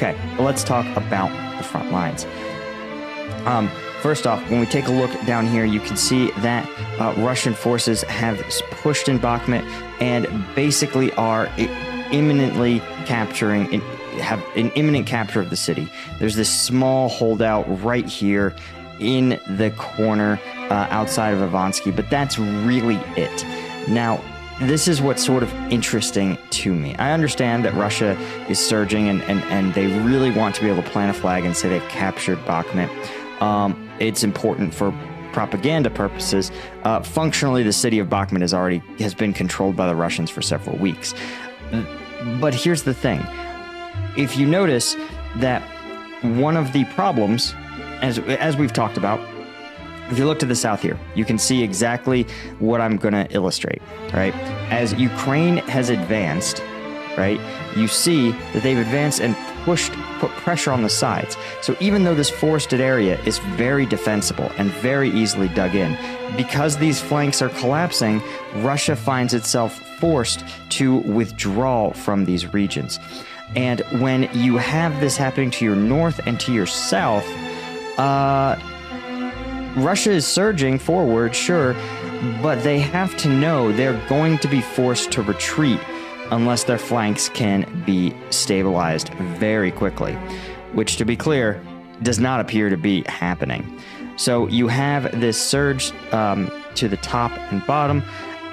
Okay, well, let's talk about the front lines. First off, when we take a look down here, you can see that Russian forces have pushed in Bahkmut and basically are imminently capturing, have an imminent capture of the city. There's this small holdout right here in the corner outside of Ivansky, but that's really it. Now, this is what's sort of interesting to me. I understand that Russia is surging and they really want to be able to plant a flag and say they've captured Bahkmut. It's important for propaganda purposes. Functionally, the city of Bahkmut has been controlled by the Russians for several weeks. But here's the thing. If you notice that one of the problems, as we've talked about, if you look to the south here, you can see exactly what I'm going to illustrate, right? As Ukraine has advanced, right, you see that they've advanced and put pressure on the sides. So even though this forested area is very defensible and very easily dug in, because these flanks are collapsing, Russia finds itself forced to withdraw from these regions. And when you have this happening to your north and to your south, Russia is surging forward, sure, but they have to know they're going to be forced to retreat unless their flanks can be stabilized very quickly, which, to be clear, does not appear to be happening. So you have this surge to the top and bottom,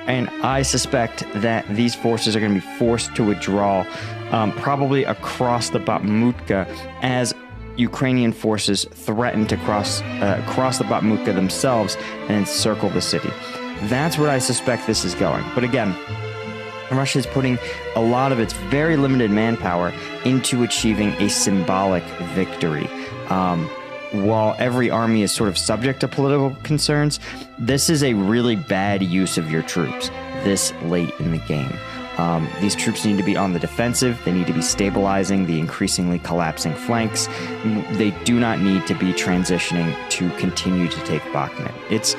and I suspect that these forces are going to be forced to withdraw probably across the Bahkmutka as Ukrainian forces threaten to cross the Bahkmutka themselves and encircle the city. That's where I suspect this is going. But again, Russia is putting a lot of its very limited manpower into achieving a symbolic victory. While every army is sort of subject to political concerns, this is a really bad use of your troops this late in the game. These troops need to be on the defensive. They need to be stabilizing the increasingly collapsing flanks. They do not need to be transitioning to continue to take Bahkmut. It's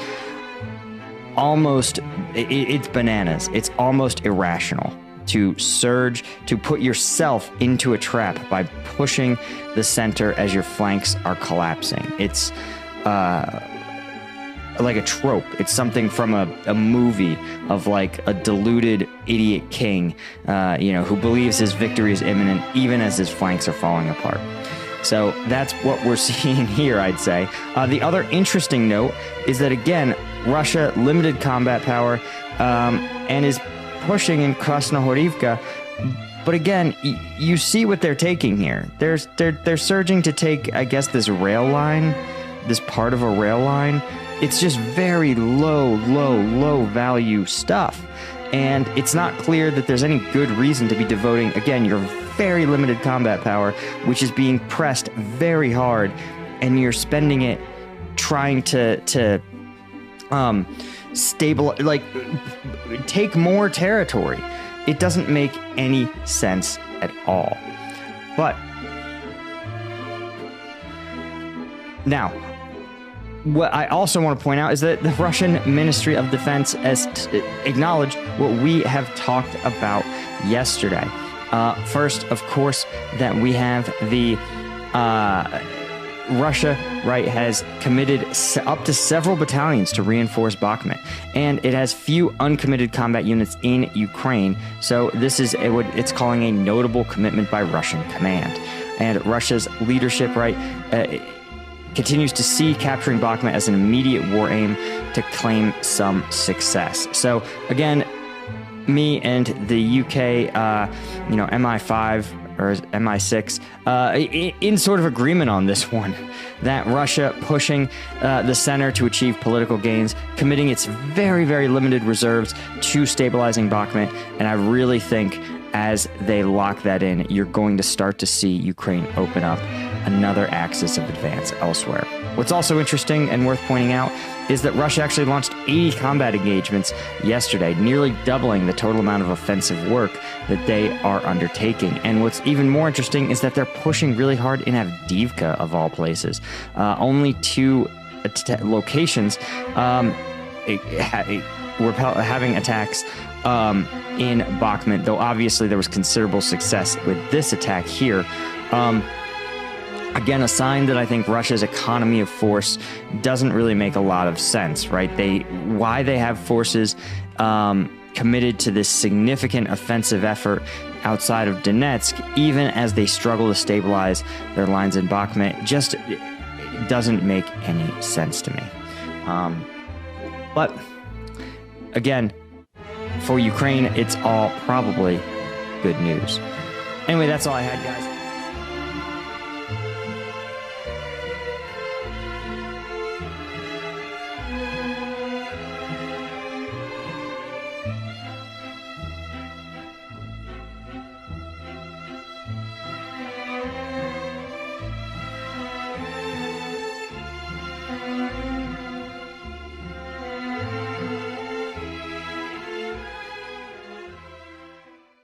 bananas. It's almost irrational to surge, to put yourself into a trap by pushing the center as your flanks are collapsing. It's like a trope. It's something from a movie of like a deluded idiot king, who believes his victory is imminent even as his flanks are falling apart. So that's what we're seeing here, I'd say. The other interesting note is that, again, Russia limited combat power and is pushing in Krasnohorivka. But again, you see what they're taking here. They're surging to take, I guess, this rail line, this part of a rail line. It's just very low value stuff. And it's not clear that there's any good reason to be devoting, again, your very limited combat power, which is being pressed very hard, and you're spending it trying to stabilize, like, take more territory. It doesn't make any sense at all. But now, what I also want to point out is that the Russian Ministry of Defense has acknowledged what we have talked about yesterday. First, of course, that we have the Russia, right, has committed up to several battalions to reinforce Bahkmut, and it has few uncommitted combat units in Ukraine. So this is what it's calling a notable commitment by Russian command. And Russia's leadership, right, continues to see capturing Bahkmut as an immediate war aim to claim some success. So again, me and the UK, MI5 or MI6, in sort of agreement on this one, that Russia pushing the center to achieve political gains, committing its very, very limited reserves to stabilizing Bahkmut, and I really think as they lock that in, you're going to start to see Ukraine open up another axis of advance elsewhere. What's also interesting and worth pointing out is that Russia actually launched 80 combat engagements yesterday, nearly doubling the total amount of offensive work that they are undertaking. And what's even more interesting is that they're pushing really hard in Avdiivka, of all places. Only two locations were having attacks in Bahkmut, though obviously there was considerable success with this attack here. Again, a sign that I think Russia's economy of force doesn't really make a lot of sense, right? Why they have forces committed to this significant offensive effort outside of Donetsk, even as they struggle to stabilize their lines in Bahkmut, just doesn't make any sense to me. But again, for Ukraine, it's all probably good news. Anyway, that's all I had, guys.